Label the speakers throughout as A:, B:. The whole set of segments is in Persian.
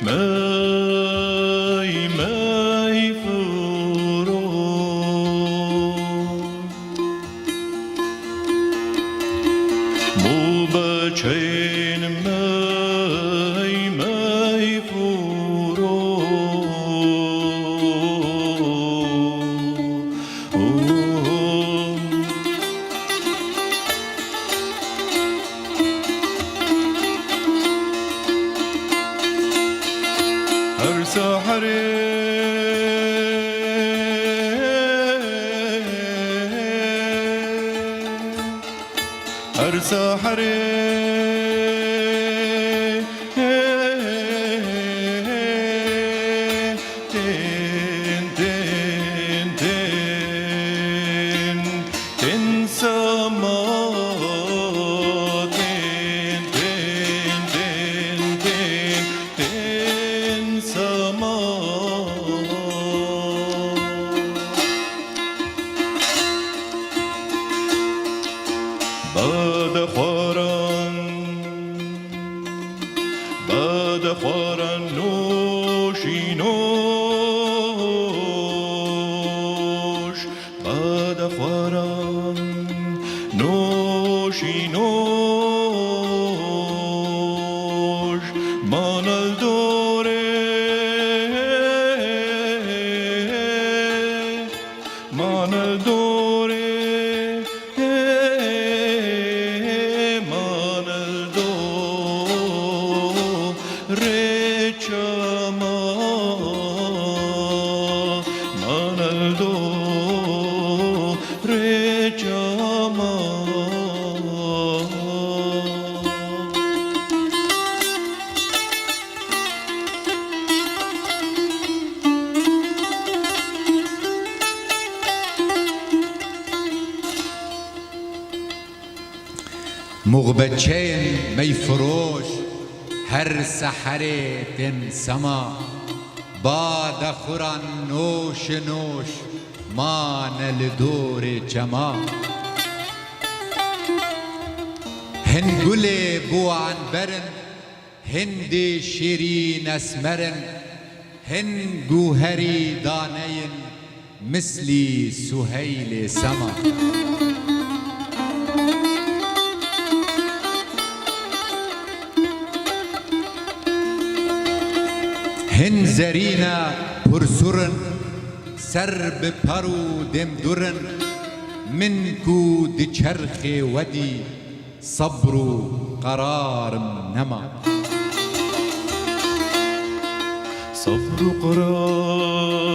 A: می می فروش مو بچین می می هر سحر هر سحر دین دین دین دین سما دین دین دین دین دین سما بعد خوارن نوشی نوش بعد خوارن نوشی نوش مانل دوره مانل دوره Rechama manaldo rechama
B: مغبچین می فروش هر سحر دن سما باد خوران نوش نوش مانل دور جما هنگل بوان برن هند شیرین اسمرن هنگوهری دانین مثلی سهیل سما هن زرینا پرسرن سر به پرو دم درن من کو دچرخ ودی صبر و قرارم نما
A: صبر و قرارم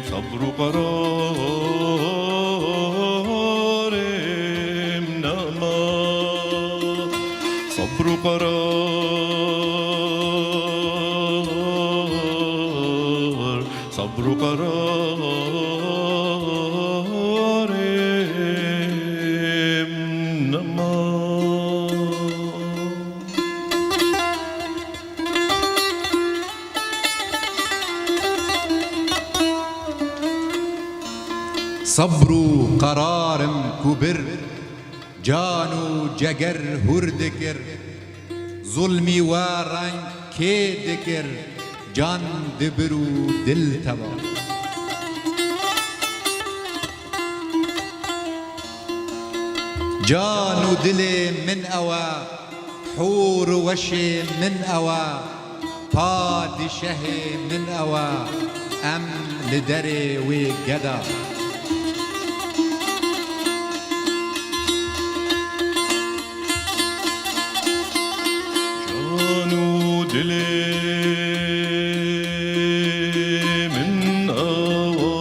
A: صبر و قرارم نما صبر و قرار صبر و قرارم نما
B: صبر و قرارم کبر جان و جگر هردکر ظلمی و رنگ که دکر جان دبر و دل تبا جان و دل من اوا حور وش من اوا پادشه من اوا ام لدر و گدا
A: جان و دل من اوا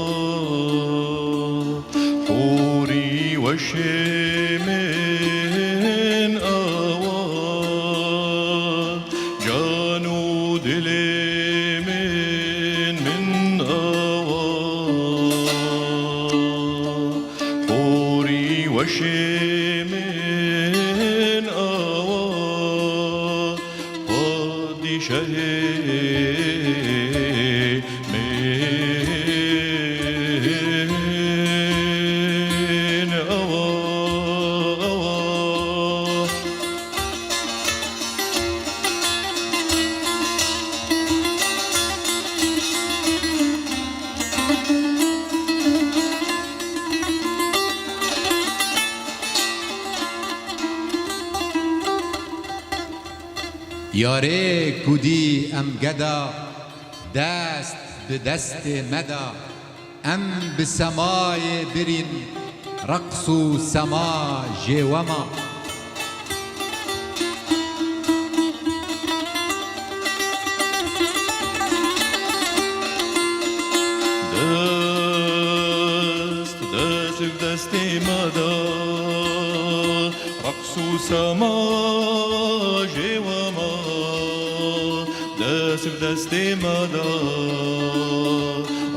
A: حوری وش من اوا جان و دل من اوا حوری وش من اوا پادشه
B: یاره کودی ام گدا دست به دست مدا ام به سمای برین رقص و سما جوما
A: دست به دست مدا رقص و سما جوما دست به دست مدا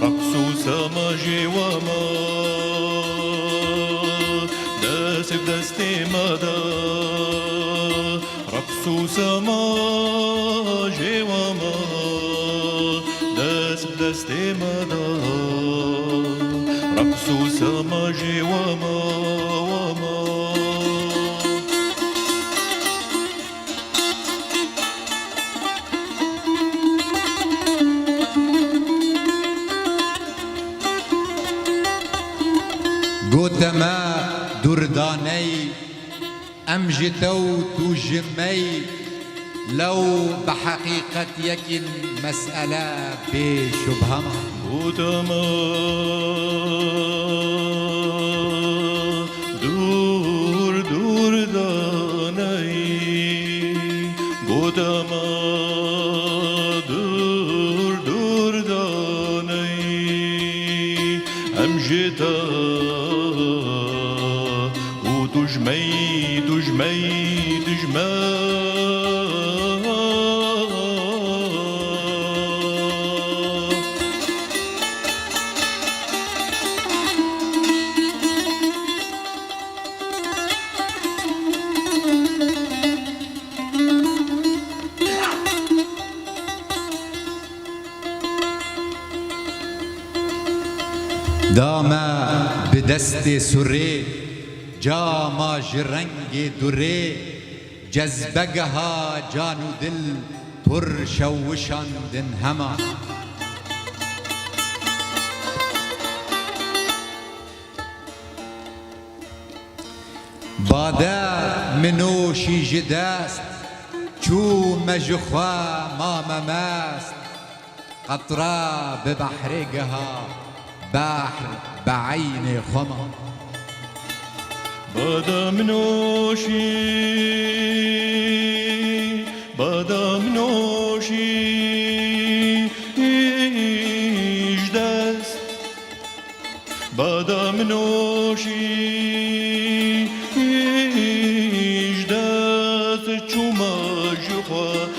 A: رقص و سما جوما دست به دست مدا رقص و سما جوما دست به دست مدا رقص و سما جوما
B: گوتما درداني أمجتو تجمي لو بحقيقة يكن مسألة بشبهما
A: بودما دور دور دانایی بودما دور دور دانایی امجتا و تجمی تجمی تجمی
B: داما بدست سره جاما جرنگ دره جذبگها جان و دل پر شوشاندن هما بادا منوشی جداست چو مجخوا ما مماست قطرة ببحرقها بحر بعين خما
A: بادام نوشی بادام نوشی دست بادام نوشی دست چوما جخوا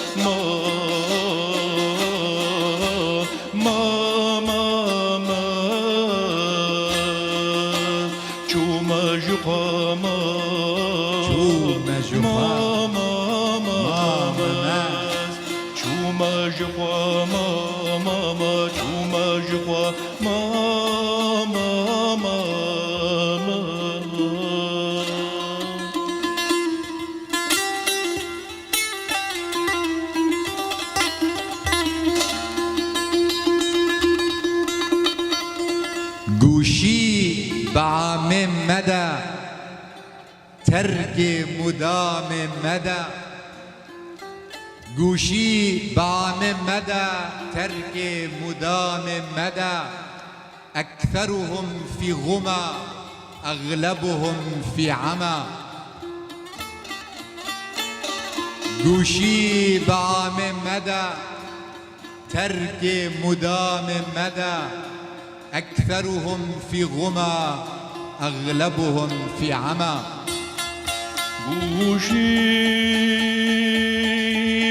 B: گوشی بعام مدى ترك مدام مدى گوشی بعام مدى ترك مدام مدى أكثرهم في غمى أغلبهم في عمى گوشی بعام مدى ترك مدام مدى أكثرهم في غمى أغلبهم في عمى
A: گوشی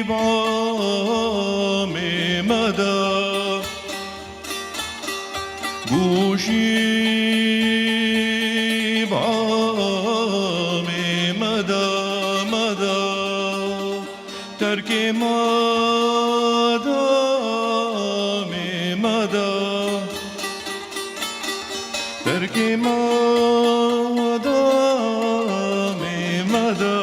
A: بعام مدى گوشی بعام مدى مدى ترك مدام مدى ترك مدام مدى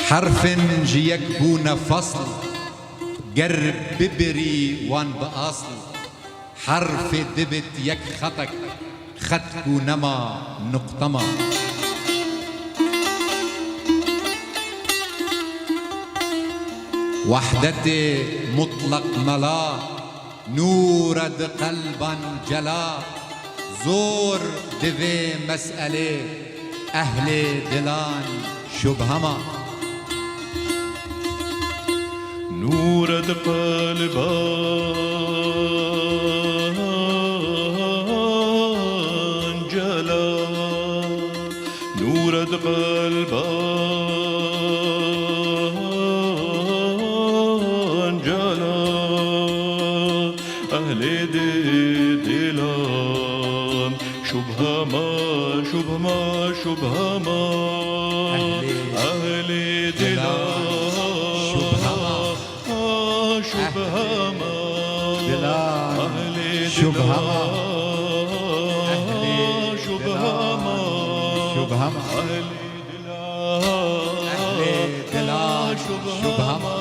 B: حرف جيك بون فصل قرب ببري وان بأصل حرف دبت يك خطك خطك نما نقطما وحدتي مطلق ملا نورد قلبا جلا زور دوي مسألة أهل دلان شبهما
A: نورد قلبان جلا نورد قلبان جلا أهل دلان شبهما شبهما شبهما أهل دلان شبهما أهل
B: شبهما
A: أهل شبهما
B: شبهما
A: أهل
B: دلان شبهما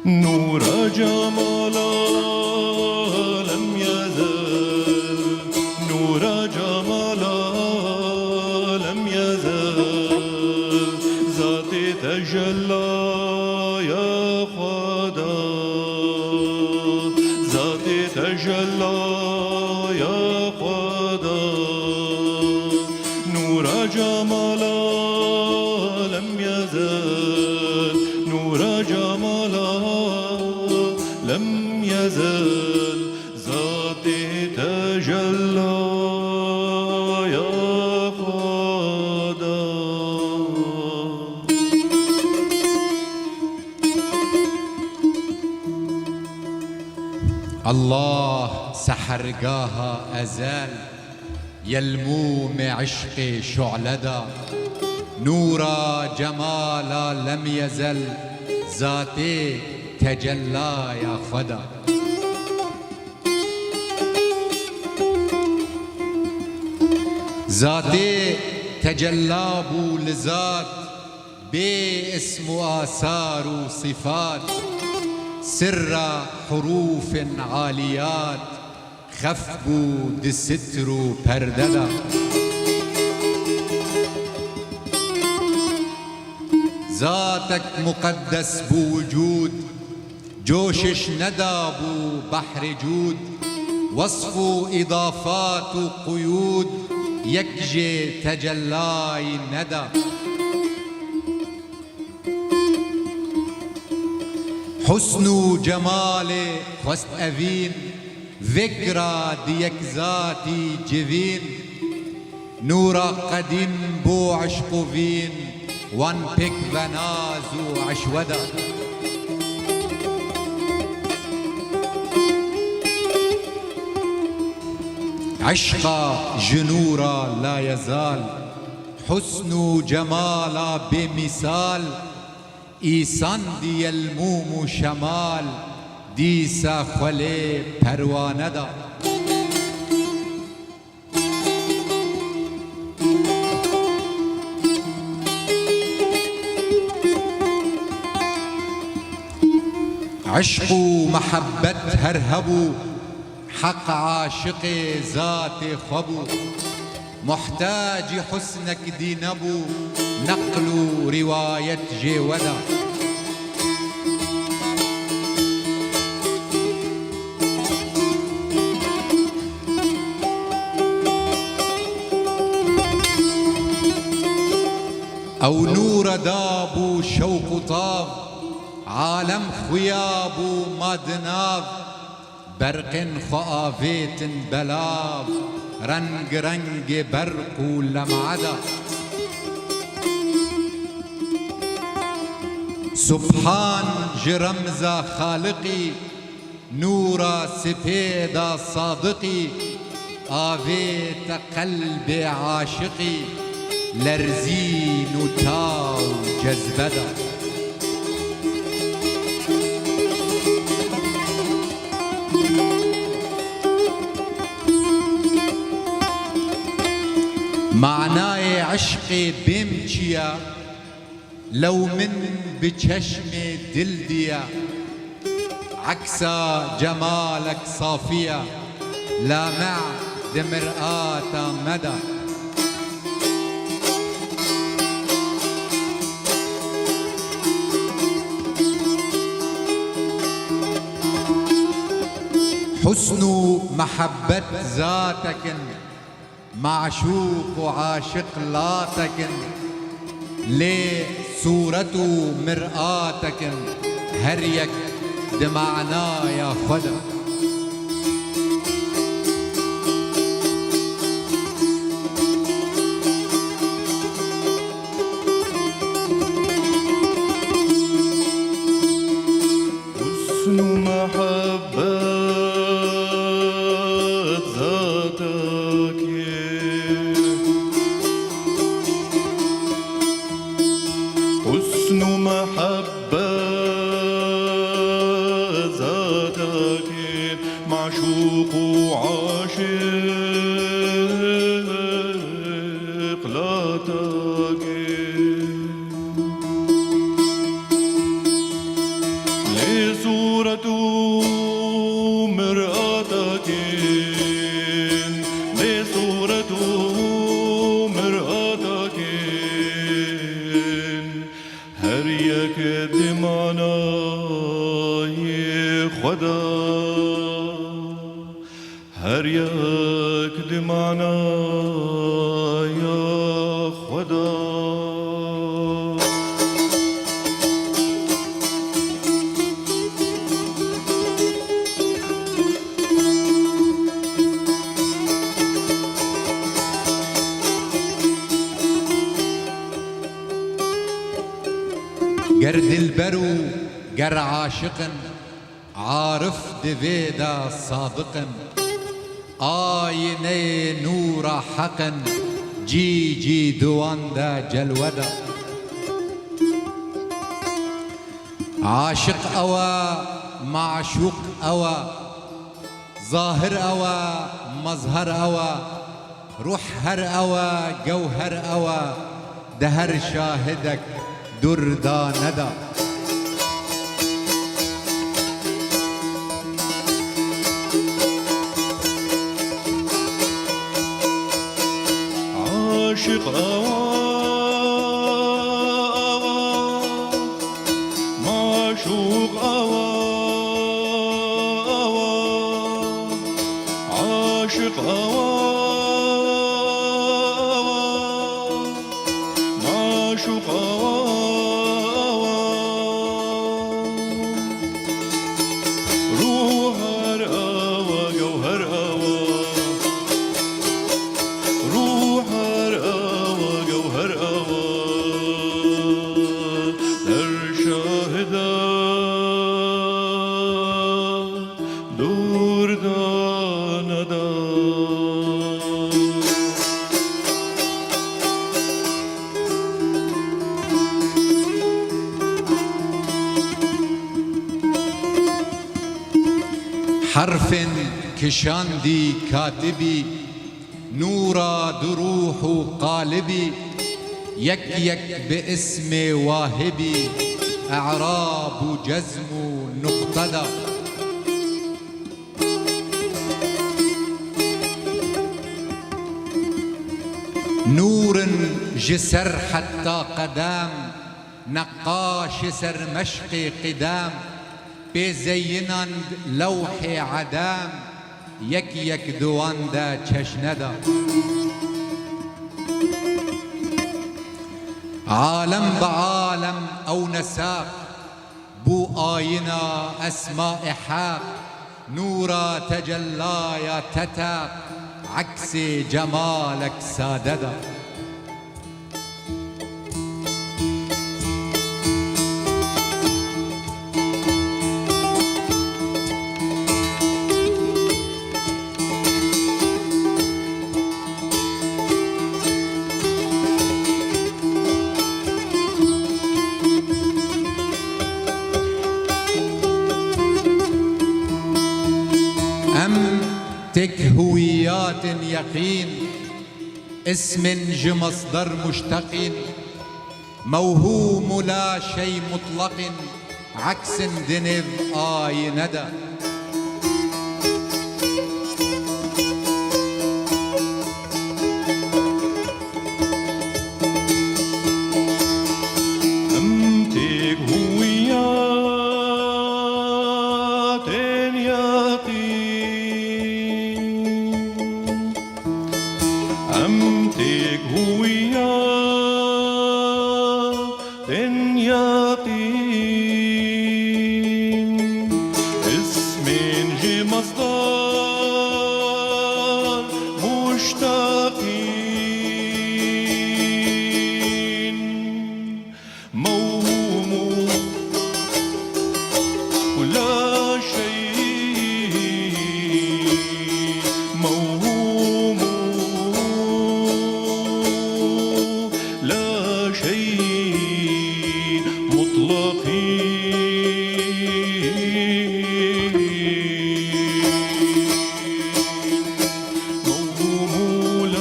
A: نور جمالا لم يزل نور جمالا لم يزل ذاتي تجلى يا خدا ذاتي تجلى يا خدا نور جمالا لم يزل نور جمالا لم يزل ذاتي تجلى يا خدا
B: الله سحرقاها أزال يلموم عشقي شعلدا نورا جمالا لم يزل ذاتي تجلى يا خدا ذاتي تجلابو لذات باسم وآثار وصفات سر حروف عاليات خفبو دسترو پرددا ذاتك مقدس بوجود جوشش ندابو بحر جود وصف إضافات وقيود يكجي تجلاي ندى حسن جمال خست أفين ذكرى ديك ذاتي جفين نورا قديم بو عشق فين وان بك بنازو عشودا عشق جنورا لا يزال حسن جمالا بمثال إيسان دي الموم شمال ديسا خلي پرواندا عشق محبت هرهبو حق عاشق ذات خبو محتاج حسنك دي نبو نقل رواية جيودا أو نور دابو شوق طاب عالم خيابو مادناب برق خآفيت بلاب رنگ رنگ برق لمعدا سبحان جرمز خالقي نورا سفيدا صادقي آفيت قلب عاشقي لرزين تاو جذبدا معناي عشقي بمشيا لو من بچشم دل ديا عكس جمالك صافية لامع دمرآة مدى حسن محبة ذاتك معشوق وعاشق لاتك ليه صورة مرآتك هريك دمعنا يا خدا
A: حسن محبة ذاتك حسن محبة ذاتك معشوق وعاشق لاتك لصورة مرآتك لصورة مرآتك هريك دمعنا يا خدا هريك دمعنا يا خدا
B: قرد البرو قر عاشق عارف دفيدا صادق آيني نور حق جي جي دواندا جلودا عاشق أوا معشوق أوا ظاهر أوا مظهر أوا روح هر أوى جوهر أوى دهر شاهدك دردا ندى.
A: عاشق معشوق عاشق معشوق روح هر جوهر روح هر جوهر در شاهده دردانده.
B: حرف كشاندي كاتبي نورا دروح قالبي يك باسم واهبي اعراب جزم نقتدى. نور جسر حتى قدام نقاش سر مشق قدام بزينان لوح عدام يك دواندا چشندا. عالم بعالم او نساق بو آينا اسماء حاق نورا تجلايا تتاق عكس جمالك ساددا. تك هويات يقين اسم مصدر مشتق موهوم لا شيء مطلق عكس دنب آي ندى.
A: أمتك هويات يقين أمتك هويات يقين اسم مصدر مشتقين موهوم ولا شيء موهوم لا شيء مطلقين موهوم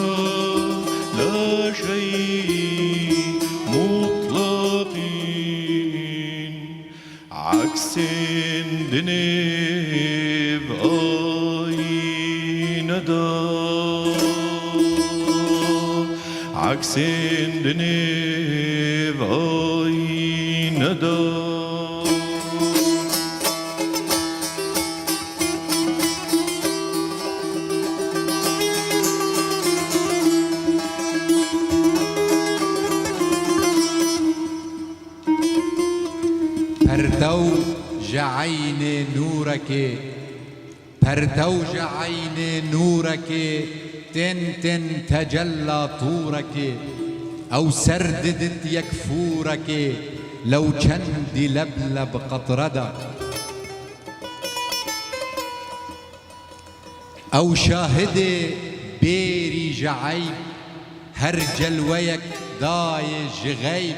A: لا شيء مطلقين عكس دنب آي ندى عكس دنب آي ندى.
B: پرتوج عین نورك پرتوج عین نورك تن تجلى طورك او سرددت يكفورك لو چندی لب قطردا او شاهد بيري جعيب هر جلويك دايج غيب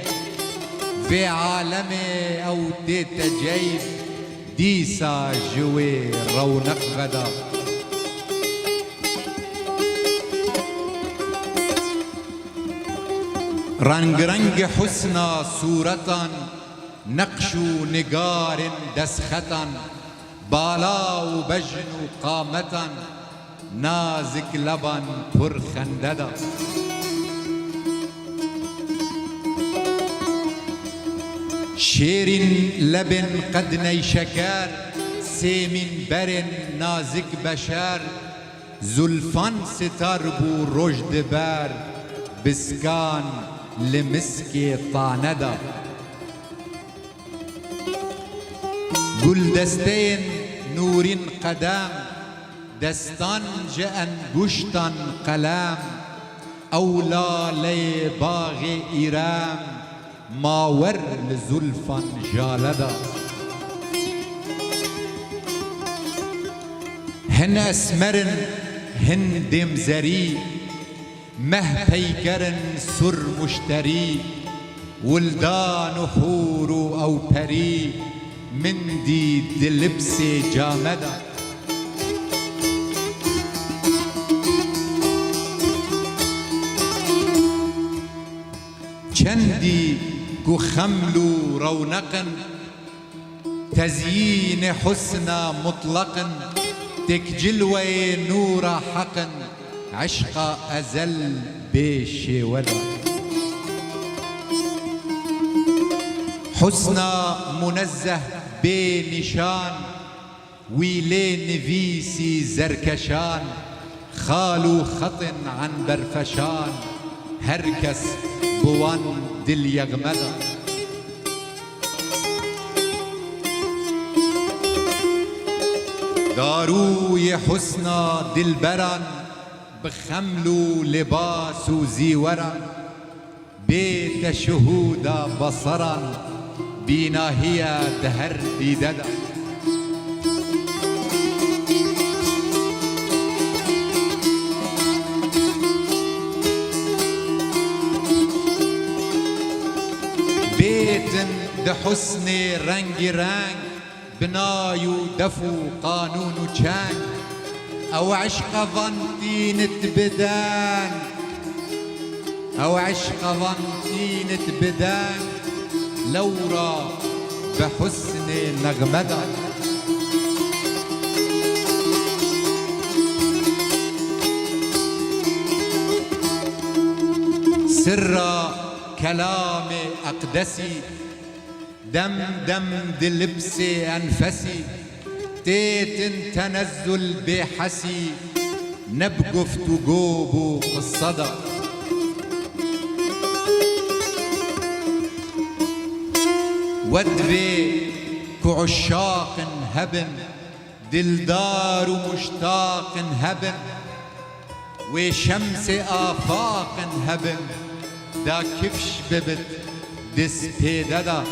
B: في عالمي او تتجيب ديسا جوي رونق غدا. رنگ رنگ حسنا صورتا نقش و نگار دسختا بالا و بجن و قامتا نازک لبان پر خنددا شیرین لبن قد نیشکر سیمین برن نازک بشر زلفان ستر بو رشد بر بسکان لمسک طاندا گلدستین نورین قدم دستان جأن گشتان قلم اولالی باغ ایرام ماور لزلفان جالدا هن اسمرن هن دمزري مه پیکرن سر مشتری ولدان حور او پری من دید لبس جامدا چندی کو خمل و رونق تزيين حسن مطلق تك جلوة نور حق عشق أزل بيش ولا حسن منزه بنشان ويلين نفيسي زركشان خالو خطن عن برفشان هركس بوان دل يغمدا داروی حسنا دلبران بخملو لباس و زیوران بیت شهودا بصران بیناهیا دهر دیددا بیتن ده حسن رنگ رنگ بناي ودفو قانون وشان او عشق ظنتي نتبدان او عشق ظنتي نتبدان لورا بحسن نغمدا سر كلام اقدسي دم دم دلبسي أنفسي تيتن تنزل بحسي نبقف تجوب قصدا ودبي كعشاق هبن دلدار مشتاق هبن وشمس آفاق هبن دا كفش ببت دس بيددا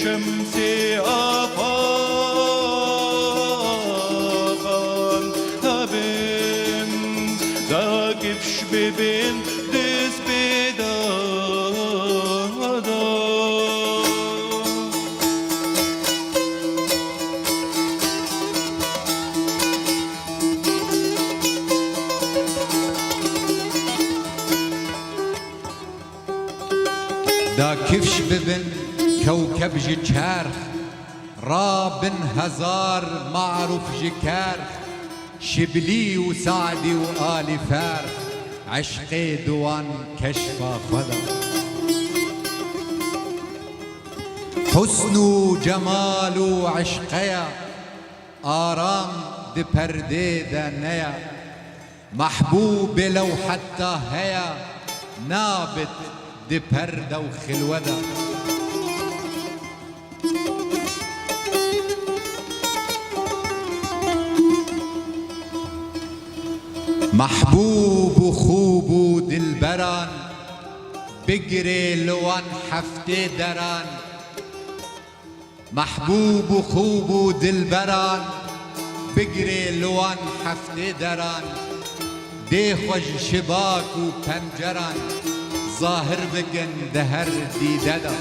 A: شمسي آفاقان هبن داكب شبيبين دس بدادا
B: دا كفش ببن كوكب جي چرخ رابن هزار معروف جكار شبلي وسعدي وآل فارخ عشقي دوان كشفة خدا حسن وجمال وعشقيا آرام دي پرده دنيا محبوب لو حتى هيا نابت دي پرده وخلوده محبوب وخوب ودلبران بقري لوان حفتي دران محبوب وخوب ودلبران بقري لوان حفتي دران دي خوش شباك وپنجران ظاهر بقن دهر دي ددا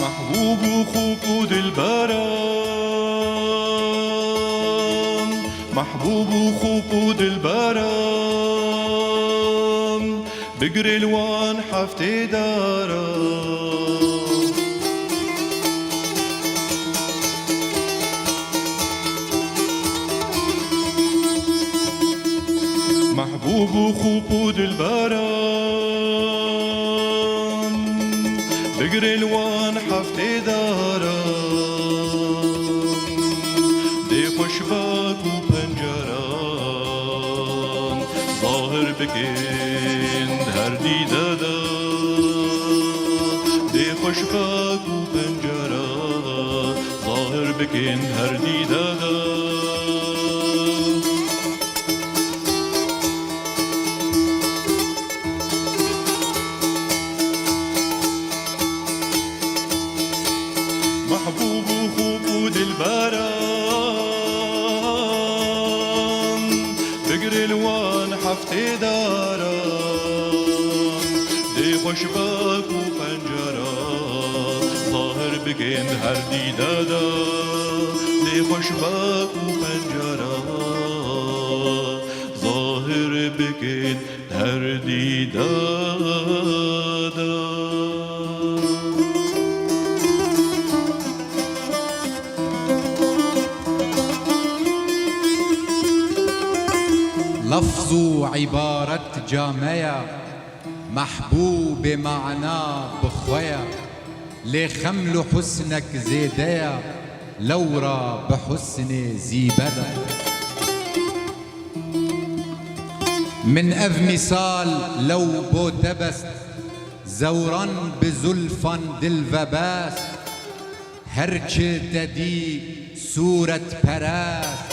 A: محبوب وخوب ودلبران محبوب وخوب ودلبران بقري الوان حفتي داران محبوب وخوب ودلبران بقري الوان حفتي داران دي خوشباك وپنجران ظاهر بكين هر ديدادا دي خوشباك وپنجران ظاهر بكين هر ديدادا محبوب وخوب ودلبران بقري الوان حفتي داران دي خوشباك وپنجران ظاهر بكين هر ديدادا دي خوشباك وپنجران ظاهر بكين هر ديدادا
B: لفظ وعبارة جامية محبوب معنا بخويا لخمل حسنك زيدية لورا بحسن زيبدا من أف مثال لو بوتبست زوران بزلفان دلفباس هرچ تدي سورة پرست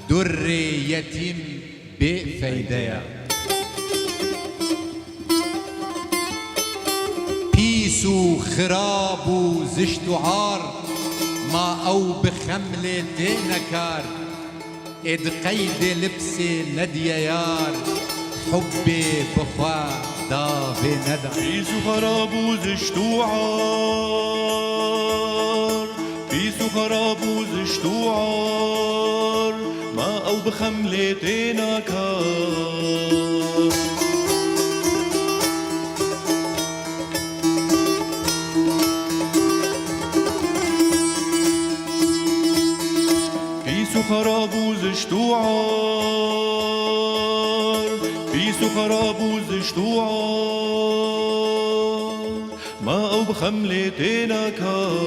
B: در يتيم بفيديا بيس وخراب وزشت وعار ما أو بخملة نكار إد قيد لبسي ندي يار حبي بخوا دافي ندى
A: بيس وخراب وزشت وعار بيس وخراب وزشت وعار ما أو بخملة نكار بيس وخراب وزشت وعار بيس وخراب وزشت وعار ما أو بخملة نكار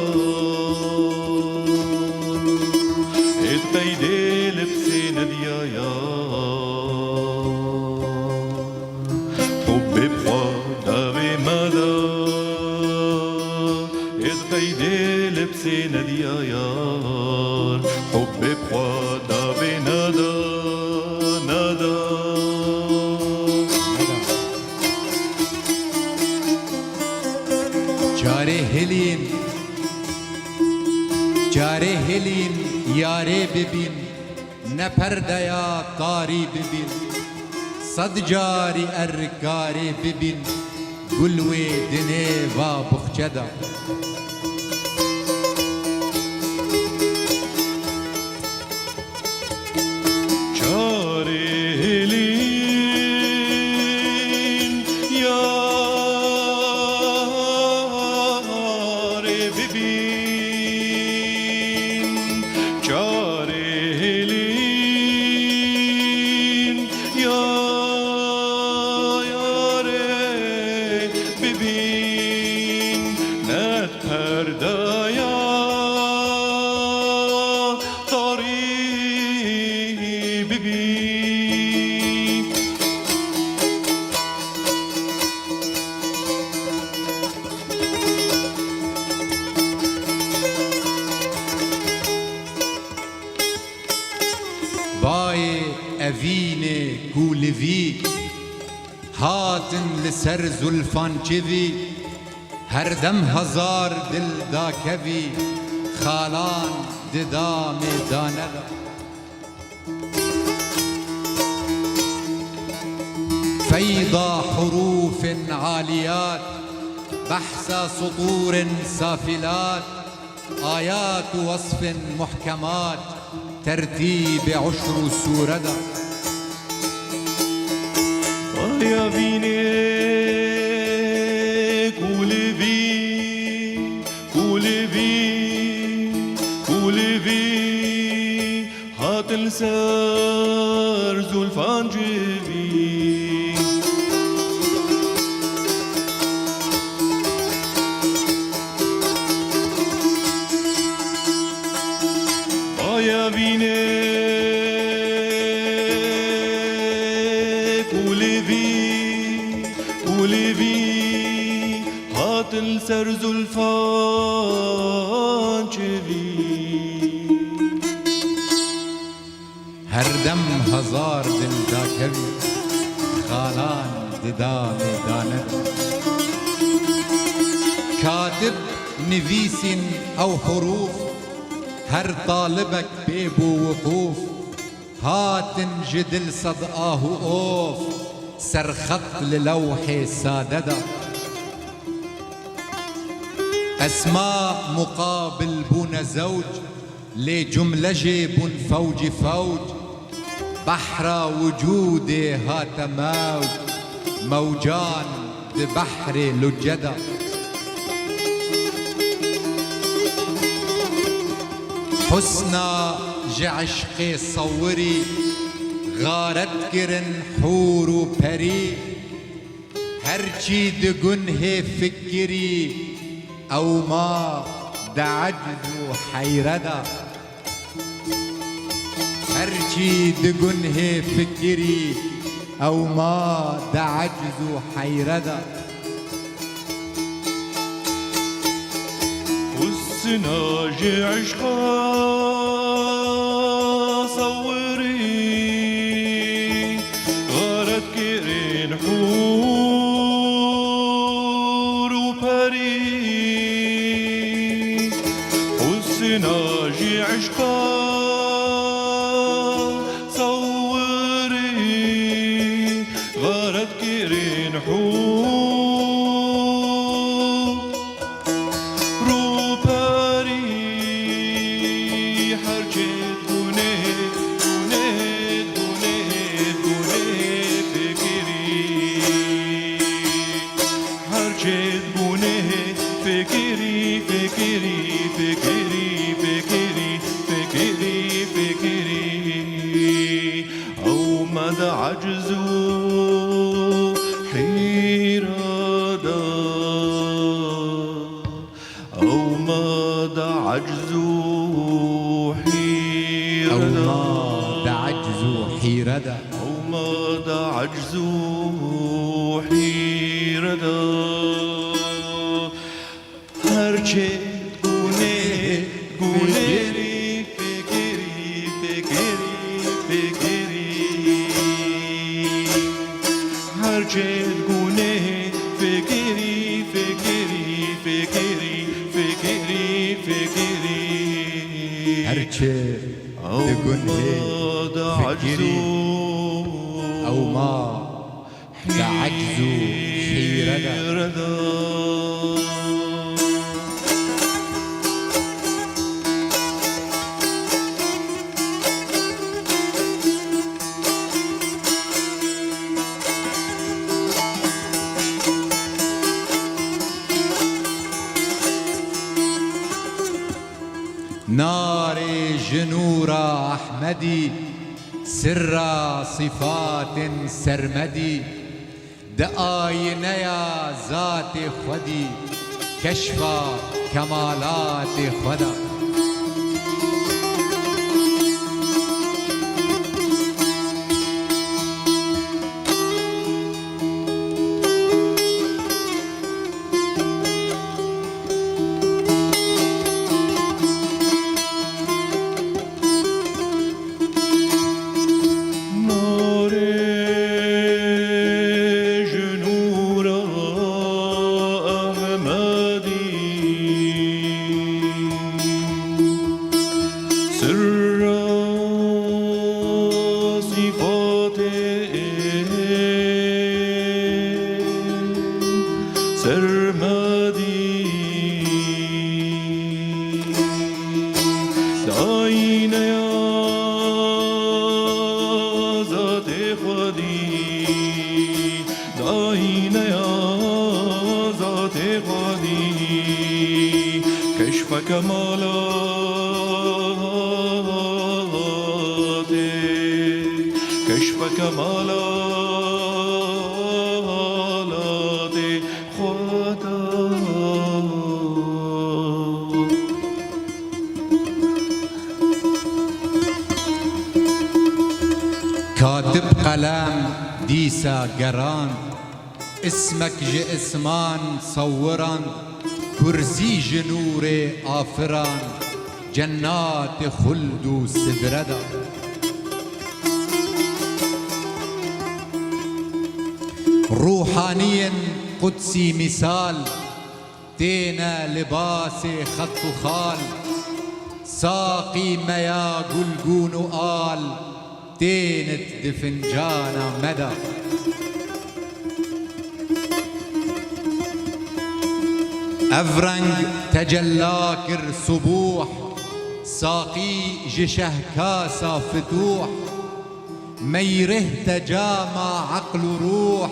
A: إد قيدي لبسي نديا حبي بخوا داوي مدى إد قيدي لبسي نديا حبي بخوا داوي ندى ندى
B: جاره هلين ياري ببين نپرديا طاري ببين صد جاري ارقاري ببين قلوي دنيفا بخجدا
A: جاره
B: هاتن لسر زلفان چوی هر دم هزار دل دا کوی خالان ددا میدانه دا فيضا حروف عاليات بحث سطور سافلات آيات وصف محكمات ترتيب عشر سورة
A: يا بينك قولي هات السر زلفان جبي يا بينك قولي هات السر زلفان جبي
B: هر دم هزار دل دا کوی خالان ددا میدانه كاتب نفيس أو حروف هر طالبك بيبو وقوف هاتن جدل صدقاه أوف سرخط للوح ساددا أسماء مقابل بون زوج لجملة بون فوج فوج بحر وجود هات موج موجان ببحر لجدا حسنا جعشق صوري غارت كرن حور وبري هرچي دقنه فكري أو ما دعجز حيردا هرچي دقنه فكري أو ما دعجز حيردا
A: حسنا عشقا صوري غارت كرين حور وبري حسنا عشقا صوري غارت كرين حور فكري أو مدى عجزو حيردا أو مدى عجزو حيردا أو مدى عجزو حيردا هرچه گونه فکری هرچه گونه فکری
B: هرچه دقنه فكري أو ما دعجزو حيردا نار جنور أحمدي سر صفات سرمدي دآينة يا ذات خودي كشف كمالات خدا
A: سرمدی داینه آزاد خودی داینه آزاد خودی کشف کمالات کشف کمالات خدا
B: كاتب قلم ديسا قران اسمك جي اسمان صوران كرسي جنور آفران جنات خلد سدردا روحاني قدسي مثال تينا لباس خط خال ساقي ميا قلقون آل تينت دفنجانا مدى أفرنج تجلاكر صبوح ساقي جشه كاسا فتوح ميره تجامع عقل روح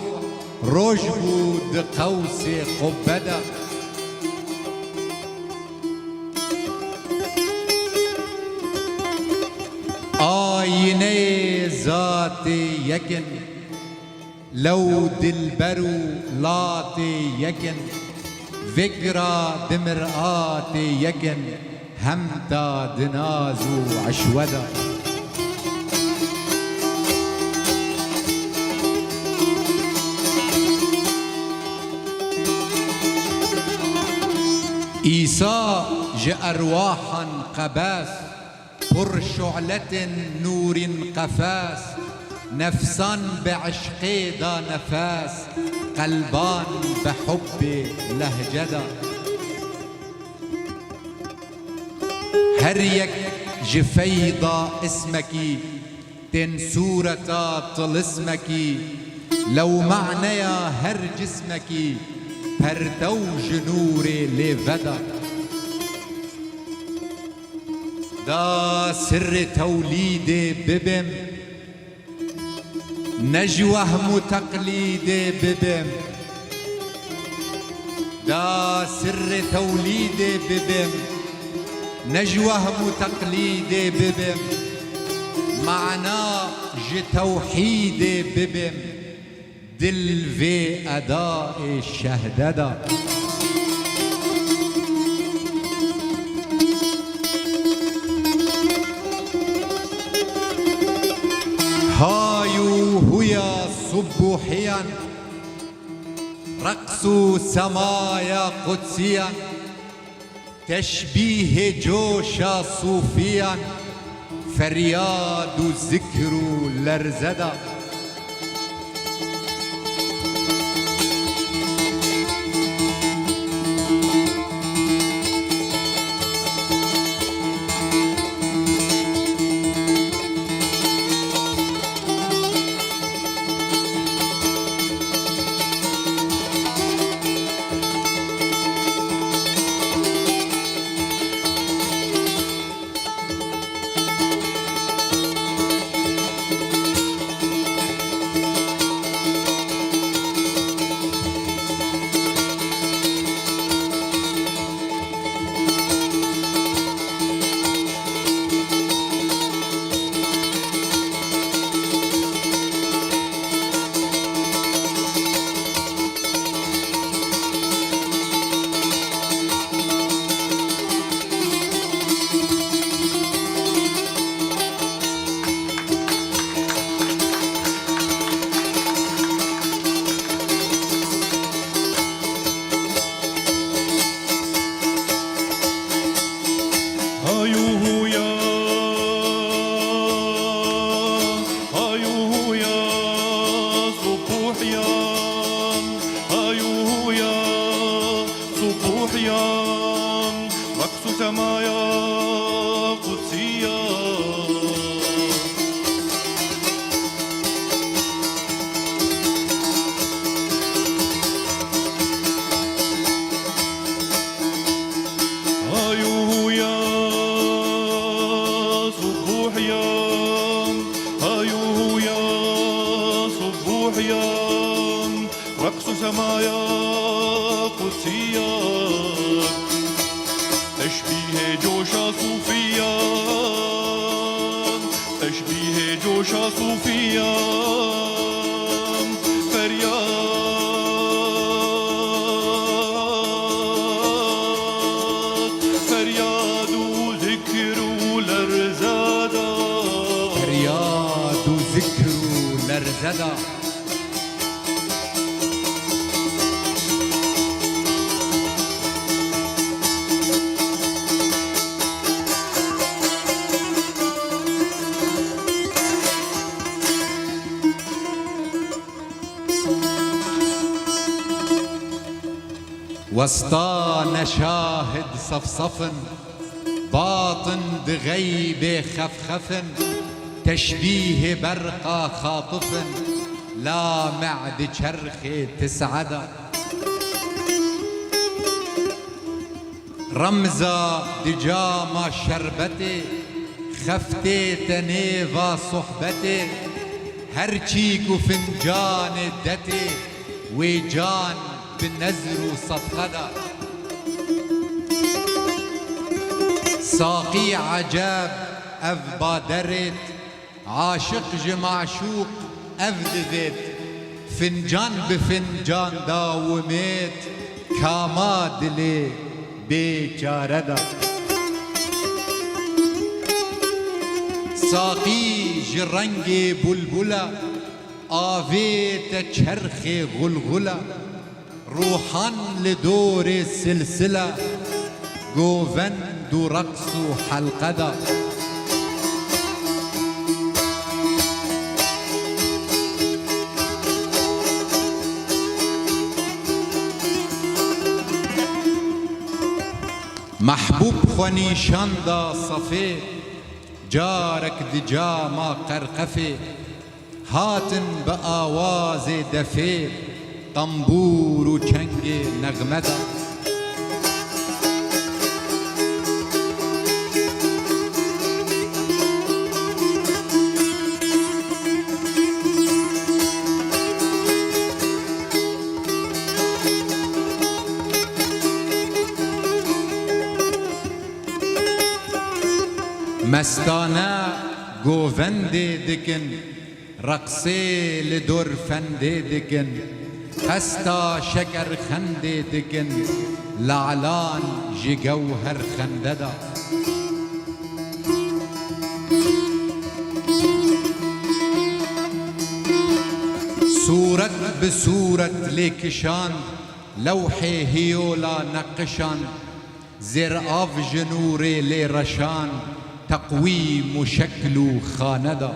B: رجبو دقوس قبدا آینه ذات یکن لو دلبرو لات یکن فكرة دمرآت يكن همتا دنازو عشودا إيسا أرواحا قباس پر شعلة نور قفاس نفسا بعشق دا نفاس قلبان بحب لهجدا هر یک جفيضا اسمكي تنسورة طلسمكي لو معنيا هر جسمكي پردوج نور لفدا دا سر توليد ببم نجوه متقليد ببم دا سر توليد ببم نجوه متقليد ببم معنا توحيد ببم دل في أداء الشهددا هايو هيا صبوحيا رقص سمايا قدسيا تشبيه جوشا صوفيا فرياد ذكر لرزدا
A: رقص سمايا قدسية تشبيه جوشا صوفيا تشبيه جوشا صوفيا فریاد و ذکر و لرزادا
B: فریاد و ذکر و لرزدا وسطان شاهد صفصف باطن بغيب خفخف تشبيه برقا خاطف لا معد شرخ تسعدا رمزا دجاما شربتي خفتي تنيفا صحبتي هرچيكو فنجان دتي ويجان بالنزر وصفقدا ساقي عجاب أف بادرت عاشق جمعشوق أف دذت فنجان بفنجان داومت كامادلي بيجاردا ساقي جرنج بلبلة آفيت چرخ غلغلة روحان لدور السلسلة جوفند رقص حلقدا محبوب خونيشان دا صفي جارك دجا ما قرقفي هاتن بآواز دفي طنبور و چنگ نغمه دا مستانه گووند دکن رقصه لدور فند دکن خستا شکر خند دکن لعلان جگوهر خنددا صورت بصورت لیکشان لوح هیولا نقشان زر آف جنور لی رشان تقویم و شکل و خاندا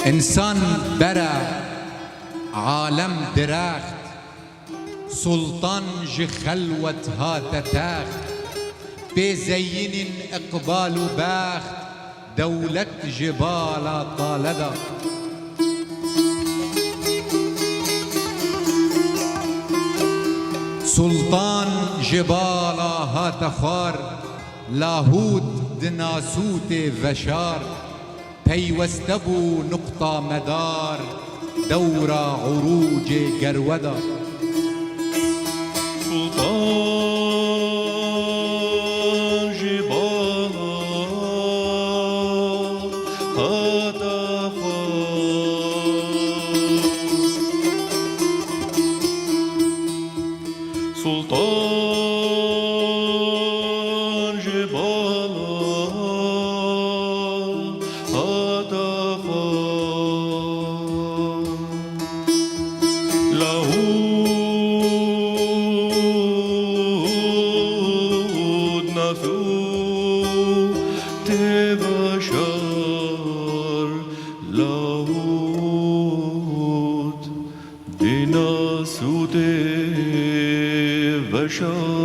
B: انسان برا عالم درخت سلطان ج خلوت ها تتاخت بزين اقبال و بخت دولت جبال طالدا سلطان جبال ها تخار لاهوت دناسوت وشار پیوستبو نقطه مدار دور عروج گرودا
A: سلطان جبال سلطان جبال لاهود نفوت بشر لاهود دیناسود بشر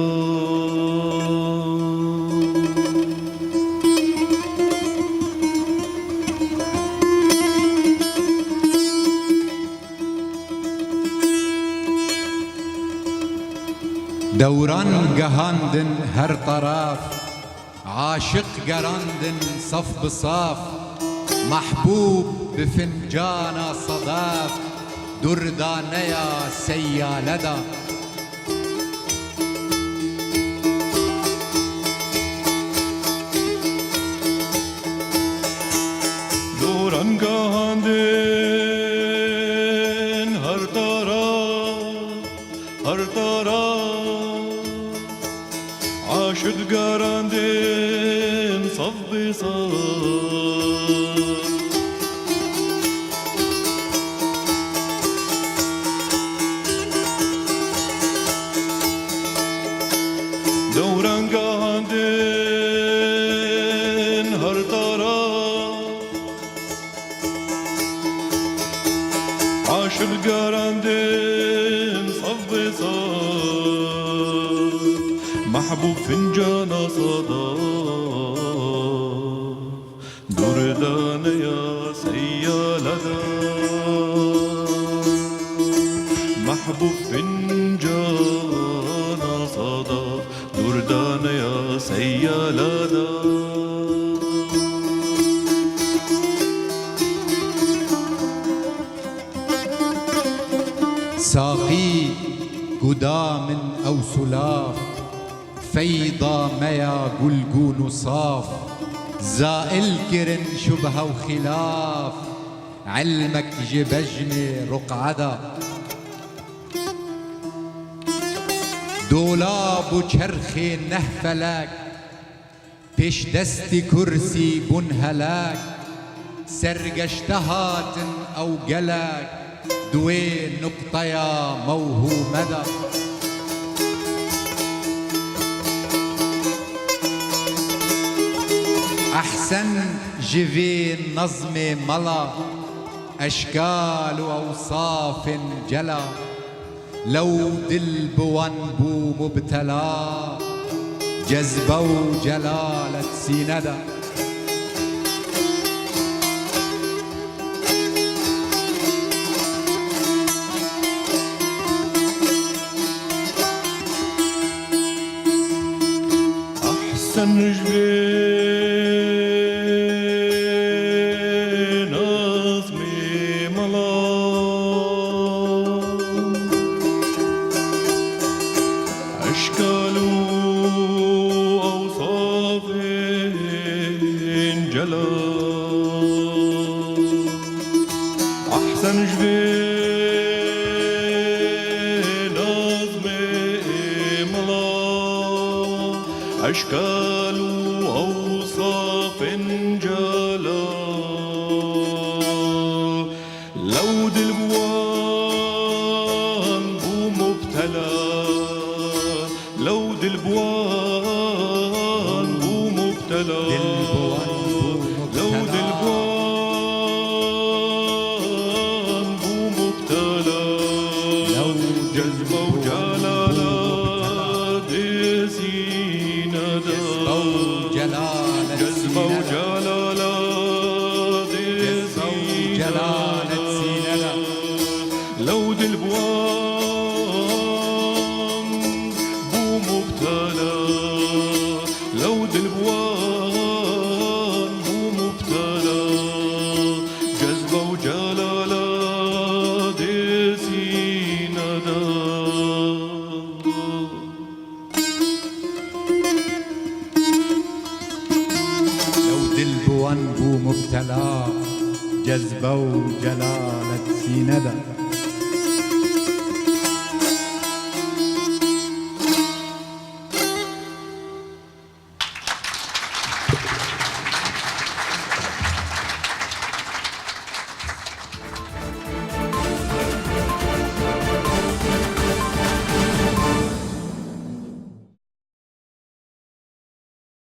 B: دوران گهاندن هر طرف عاشق قرندن صف بصاف محبوب بفنجان صداف دردانيا سيالدا
A: دورنگاهندن هر طرف عاشق گراندن صف بصاف دورنگاهندن هر طرف عاشق گراندن صف بصاف محبوب فنجان صداف دردان يا سيالدا محبوب فنجان صداف دردان يا سيالدا
B: ساقي قدام أو سلاف فيضا ميا قلقون صاف زائل كرن شبه وخلاف علمك جبجني رقعدا دولاب وچرخي نهفلك پیش دستي كرسي بنهلك سرقشتهات أو قلك دوين نقطيا موهومدا أحسن جفين نظم ملا أشكال وأوصاف جلا لو دلب وانبو مبتلى جذبة وجلالة سيندا
A: أحسن جبين نظمي ملا أشكال وأوصاف جلا أحسن جبين نظمي ملا أشكال وأوصاف جلا لو دلبوان بو مبتلى لو دلبوان بو مبتلى لو دلبوان بو مبتلى جذبة وجلالة
B: جذبة وجلالة جلالة سيندا
A: لو دلبوان بو مبتلى لو دلبوان بو مبتلى جذبة وجلالة سيندا
B: دلبوان بو مبتلى جذبة وجلالة سيندا